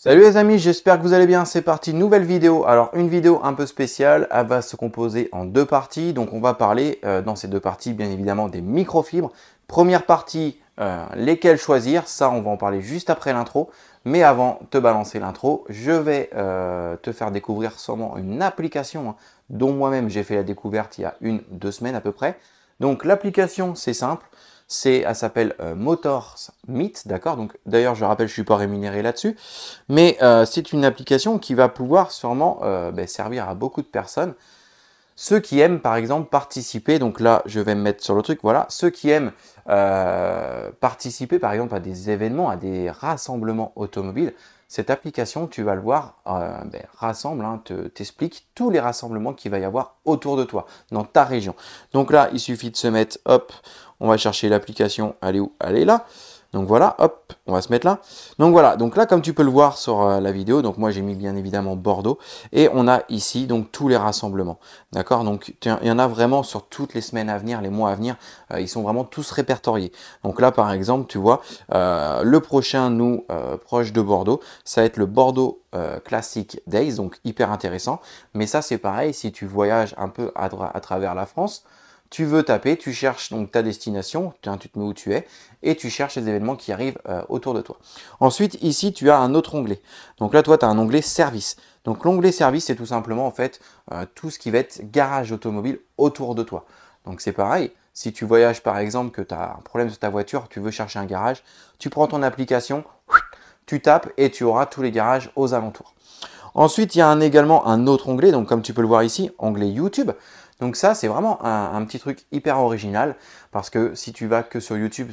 Salut les amis, j'espère que vous allez bien. C'est parti, nouvelle vidéo. Alors une vidéo un peu spéciale, elle va se composer en deux parties. Donc on va parler dans ces deux parties bien évidemment des microfibres. Première partie, lesquelles choisir, ça on va en parler juste après l'intro. Mais avant de te balancer l'intro, je vais te faire découvrir sûrement une application dont moi-même j'ai fait la découverte il y a 1-2 semaines à peu près. Donc l'application c'est simple. Elle s'appelle Motors Meet, d'accord. Donc d'ailleurs, je rappelle, je ne suis pas rémunéré là-dessus, mais c'est une application qui va pouvoir sûrement servir à beaucoup de personnes. Ceux qui aiment, par exemple, participer, donc là, je vais me mettre sur le truc, voilà, ceux qui aiment participer, par exemple, à des événements, à des rassemblements automobiles, cette application, tu vas le voir, rassemble, t'explique tous les rassemblements qu'il va y avoir autour de toi, dans ta région. Donc là, il suffit de se mettre, hop, on va chercher l'application, elle est où? Elle est là. Donc voilà, hop, on va se mettre là. Donc voilà, donc là, comme tu peux le voir sur la vidéo, donc moi j'ai mis bien évidemment Bordeaux, et on a ici donc tous les rassemblements. D'accord, donc il y en a vraiment sur toutes les semaines à venir, les mois à venir, ils sont vraiment tous répertoriés. Donc là, par exemple, tu vois, le prochain, nous, proche de Bordeaux, ça va être le Bordeaux Classic Days, donc hyper intéressant. Mais ça, c'est pareil, si tu voyages un peu à travers la France, tu veux taper, tu cherches donc ta destination, tu te mets où tu es, et tu cherches les événements qui arrivent autour de toi. Ensuite, ici, tu as un autre onglet. Donc là, toi, tu as un onglet service. Donc l'onglet service, c'est tout simplement en fait tout ce qui va être garage automobile autour de toi. Donc c'est pareil, si tu voyages par exemple, que tu as un problème sur ta voiture, tu veux chercher un garage, tu prends ton application, tu tapes et tu auras tous les garages aux alentours. Ensuite, il y a également un autre onglet, donc comme tu peux le voir ici, onglet YouTube. Donc ça, c'est vraiment un petit truc hyper original parce que si tu vas que sur YouTube,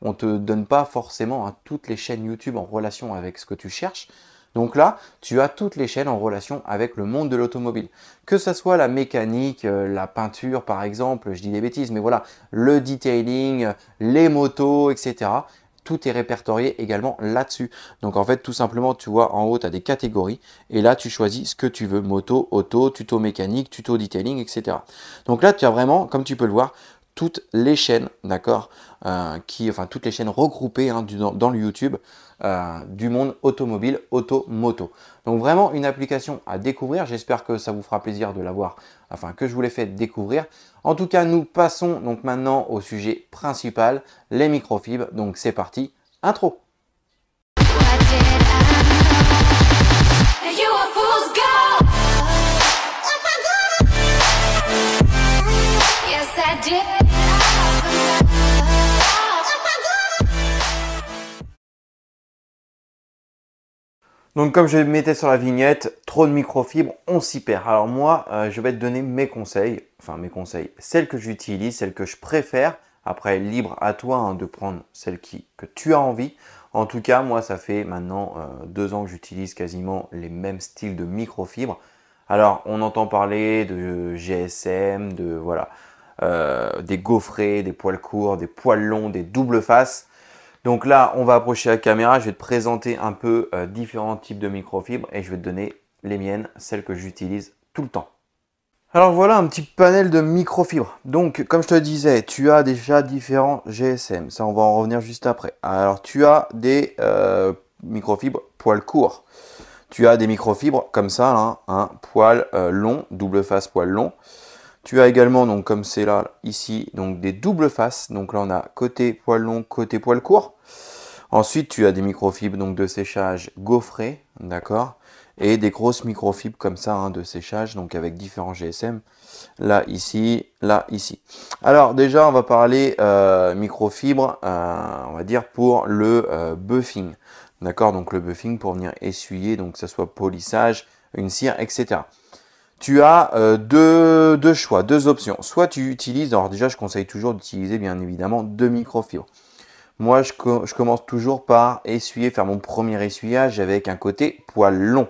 on ne te donne pas forcément toutes les chaînes YouTube en relation avec ce que tu cherches. Donc là, tu as toutes les chaînes en relation avec le monde de l'automobile. Que ce soit la mécanique, la peinture par exemple, je dis des bêtises, mais voilà, le detailing, les motos, etc. Tout est répertorié également là-dessus. Donc en fait, tout simplement, tu vois, en haut, tu as des catégories. Et là, tu choisis ce que tu veux. Moto, auto, tuto mécanique, tuto detailing, etc. Donc là, tu as vraiment, comme tu peux le voir, toutes les chaînes, d'accord, toutes les chaînes regroupées dans le YouTube du monde automobile, auto-moto. Donc vraiment une application à découvrir. J'espère que ça vous fera plaisir de l'avoir, que je vous l'ai fait découvrir. En tout cas, nous passons donc maintenant au sujet principal, les microfibres. Donc c'est parti, intro. Donc comme je mettais sur la vignette, trop de microfibres, on s'y perd. Alors moi, je vais te donner mes conseils, celles que j'utilise, celles que je préfère. Après, libre à toi de prendre celles que tu as envie. En tout cas, moi, ça fait maintenant 2 ans que j'utilise quasiment les mêmes styles de microfibres. Alors, on entend parler de GSM, des gaufrés, des poils courts, des poils longs, des doubles faces. Donc là, on va approcher la caméra, je vais te présenter un peu différents types de microfibres et je vais te donner les miennes, celles que j'utilise tout le temps. Alors voilà un petit panel de microfibres. Donc comme je te disais, tu as déjà différents GSM, ça on va en revenir juste après. Alors tu as des microfibres poils courts. Tu as des microfibres comme ça, là, un poil long, double face poil long. Tu as également, donc comme c'est là, ici, donc des doubles faces. Donc là, on a côté poil long, côté poil court. Ensuite, tu as des microfibres donc, de séchage gaufrés, d'accord. Et des grosses microfibres comme ça, de séchage, donc avec différents GSM. Là, ici, là, ici. Alors déjà, on va parler microfibres, on va dire pour le buffing. D'accord, donc le buffing pour venir essuyer, donc que ce soit polissage, une cire, etc. Tu as deux choix, deux options. Soit tu utilises, alors déjà je conseille toujours d'utiliser bien évidemment 2 microfibres. Moi je commence toujours par faire mon premier essuyage avec un côté poil long.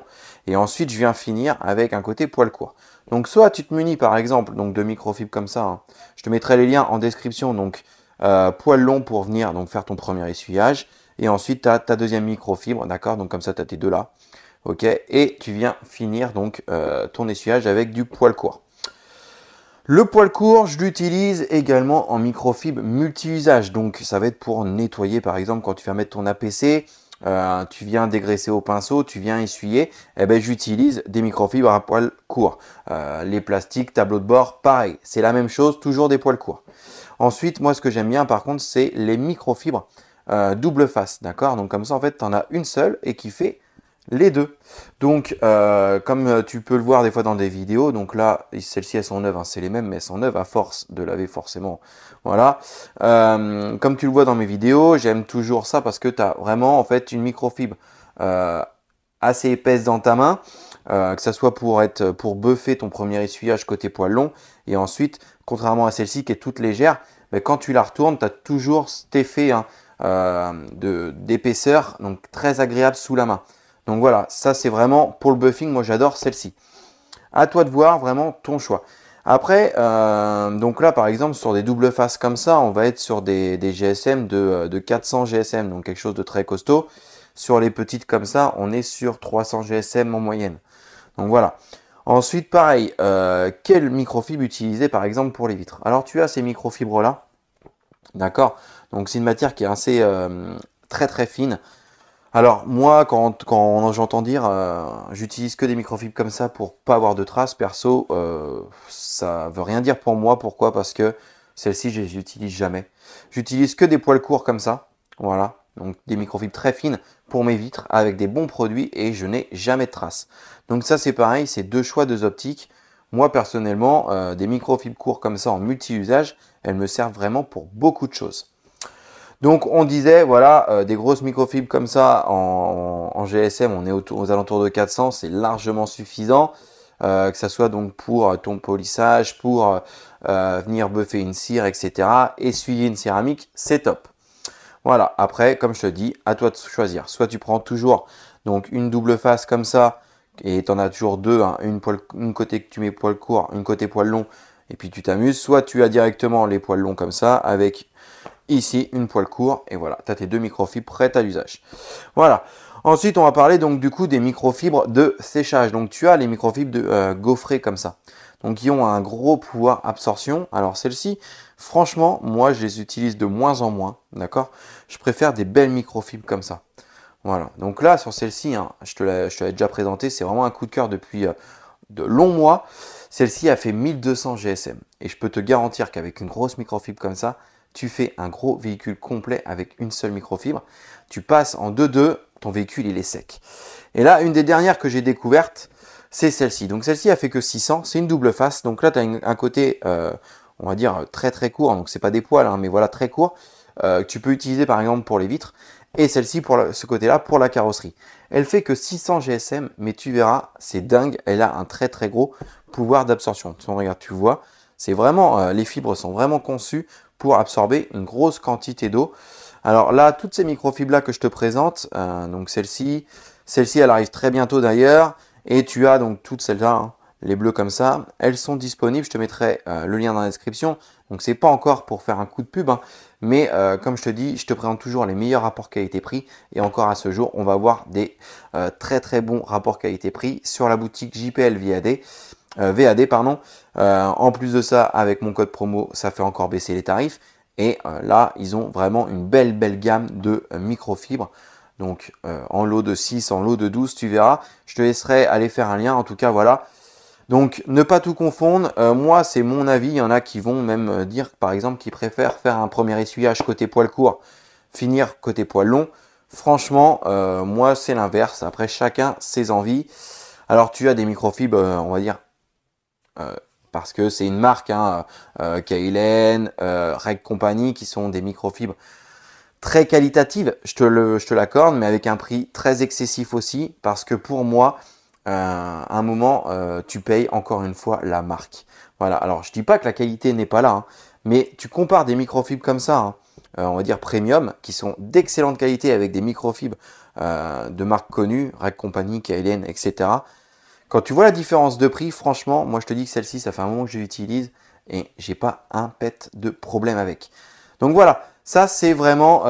Et ensuite je viens finir avec un côté poil court. Donc soit tu te munis par exemple donc, de microfibres comme ça. Je te mettrai les liens en description. Donc poil long pour venir donc, faire ton premier essuyage. Et ensuite tu as ta deuxième microfibre, d'accord. Donc comme ça tu as tes deux là. Ok, et tu viens finir donc ton essuyage avec du poil court. Le poil court, je l'utilise également en microfibre multi-usage. Donc ça va être pour nettoyer par exemple quand tu vas mettre ton APC tu viens dégraisser au pinceau, tu viens essuyer, eh ben, j'utilise des microfibres à poils courts. Les plastiques, tableau de bord, pareil, c'est la même chose, toujours des poils courts. Ensuite, moi, ce que j'aime bien, par contre, c'est les microfibres double face, d'accord? Donc, comme ça, en fait, tu en as une seule et qui fait les deux. Donc, comme tu peux le voir des fois dans des vidéos, donc là, celles-ci, elles sont neuves, hein, c'est les mêmes, mais elles sont neuves à force de laver forcément. Voilà. Comme tu le vois dans mes vidéos, j'aime toujours ça parce que tu as vraiment, en fait, une microfibre assez épaisse dans ta main, que ça soit pour buffer ton premier essuyage côté poil long, et ensuite, contrairement à celle-ci qui est toute légère, mais quand tu la retournes, tu as toujours cet effet hein, d'épaisseur, donc très agréable sous la main. Donc voilà, ça c'est vraiment pour le buffing, moi j'adore celle-ci. À toi de voir vraiment ton choix. Après, donc là par exemple sur des doubles faces comme ça, on va être sur des GSM de 400 GSM, donc quelque chose de très costaud. Sur les petites comme ça, on est sur 300 GSM en moyenne. Donc voilà. Ensuite, pareil, quelle microfibre utiliser par exemple pour les vitres? Alors tu as ces microfibres là, d'accord? Donc c'est une matière qui est assez très très fine. Alors moi, quand j'entends dire j'utilise que des microfibres comme ça pour pas avoir de traces, perso, ça veut rien dire pour moi. Pourquoi? Parce que celles-ci, je les utilise jamais. J'utilise que des poils courts comme ça, voilà. Donc des microfibres très fines pour mes vitres avec des bons produits et je n'ai jamais de traces. Donc ça c'est pareil, c'est deux choix, deux optiques. Moi personnellement, des microfibres courts comme ça en multi-usage, elles me servent vraiment pour beaucoup de choses. Donc on disait, voilà, des grosses microfibres comme ça en GSM, on est aux alentours de 400, c'est largement suffisant. Que ce soit donc pour ton polissage, pour venir buffer une cire, etc. Essuyer une céramique, c'est top. Voilà, après, comme je te dis, à toi de choisir. Soit tu prends toujours donc une double face comme ça, et tu en as toujours deux, hein, une côté que tu mets poil court, une côté poil long, et puis tu t'amuses. Soit tu as directement les poils longs comme ça, avec ici une poil court, et voilà, tu as tes deux microfibres prêtes à l'usage. Voilà. Ensuite, on va parler donc du coup des microfibres de séchage. Donc tu as les microfibres de gaufrées comme ça. Donc qui ont un gros pouvoir absorption. Alors celles-ci, franchement, moi je les utilise de moins en moins, d'accord? Je préfère des belles microfibres comme ça. Voilà. Donc là, sur celle-ci, hein, je te l'avais déjà présenté, c'est vraiment un coup de cœur depuis de longs mois. Celle-ci a fait 1200 GSM. Et je peux te garantir qu'avec une grosse microfibre comme ça, tu fais un gros véhicule complet avec une seule microfibre. Tu passes en 2-2, ton véhicule il est sec. Et là, une des dernières que j'ai découvertes, c'est celle-ci. Donc celle-ci a fait que 600, c'est une double face. Donc là, tu as un côté, on va dire, très très court. Donc c'est pas des poils, hein, mais voilà, très court. Tu peux utiliser par exemple pour les vitres. Et celle-ci, pour ce côté-là, pour la carrosserie. Elle fait que 600 GSM, mais tu verras, c'est dingue. Elle a un très très gros pouvoir d'absorption. Regarde, tu vois, c'est vraiment, les fibres sont vraiment conçues pour absorber une grosse quantité d'eau. Alors là, toutes ces microfibres-là que je te présente, donc celle-ci, elle arrive très bientôt d'ailleurs. Et tu as donc toutes celles-là, hein, les bleues comme ça, elles sont disponibles. Je te mettrai le lien dans la description. Donc c'est pas encore pour faire un coup de pub, hein, mais comme je te dis, je te présente toujours les meilleurs rapports qualité-prix. Et encore à ce jour, on va avoir des très très bons rapports qualité-prix sur la boutique JPL VAD, pardon. En plus de ça, avec mon code promo, ça fait encore baisser les tarifs. Et là, ils ont vraiment une belle gamme de microfibres. Donc en lot de 6, en lot de 12, tu verras. Je te laisserai aller faire un lien. En tout cas, voilà. Donc ne pas tout confondre. Moi, c'est mon avis. Il y en a qui vont même dire, par exemple, qu'ils préfèrent faire un premier essuyage côté poil court, finir côté poil long. Franchement, moi, c'est l'inverse. Après, chacun ses envies. Alors, tu as des microfibres, on va dire, parce que c'est une marque, hein, Kailhen, Reg Company, qui sont des microfibres très qualitatives, je te l'accorde, mais avec un prix très excessif aussi, parce que pour moi, à un moment, tu payes encore une fois la marque. Voilà, alors je dis pas que la qualité n'est pas là, hein, mais tu compares des microfibres comme ça, hein, on va dire premium, qui sont d'excellente qualité avec des microfibres de marques connues, Reg Company, Kailhen, etc. Quand tu vois la différence de prix, franchement, moi je te dis que celle-ci, ça fait un moment que je l'utilise et j'ai pas un pet de problème avec. Donc voilà, ça c'est vraiment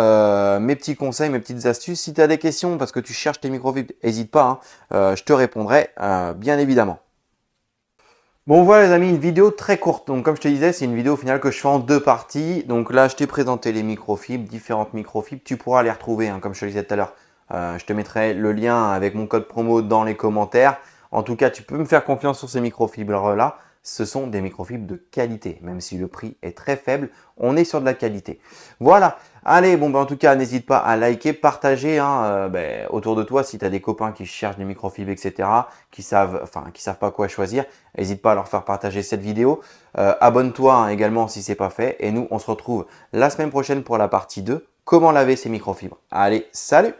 mes petits conseils, mes petites astuces. Si tu as des questions parce que tu cherches tes microfibres, n'hésite pas, hein, je te répondrai bien évidemment. Bon voilà les amis, une vidéo très courte. Donc comme je te disais, c'est une vidéo au final que je fais en deux parties. Donc là, je t'ai présenté les microfibres, différentes microfibres. Tu pourras les retrouver, hein, comme je te le disais tout à l'heure, Je te mettrai le lien avec mon code promo dans les commentaires. En tout cas, tu peux me faire confiance sur ces microfibres-là. Ce sont des microfibres de qualité, même si le prix est très faible, on est sur de la qualité. Voilà, allez, bon, en tout cas, n'hésite pas à liker, partager autour de toi si tu as des copains qui cherchent des microfibres, etc., qui savent pas quoi choisir, n'hésite pas à leur faire partager cette vidéo. Abonne-toi également si ce n'est pas fait et nous, on se retrouve la semaine prochaine pour la partie 2, comment laver ces microfibres. Allez, salut!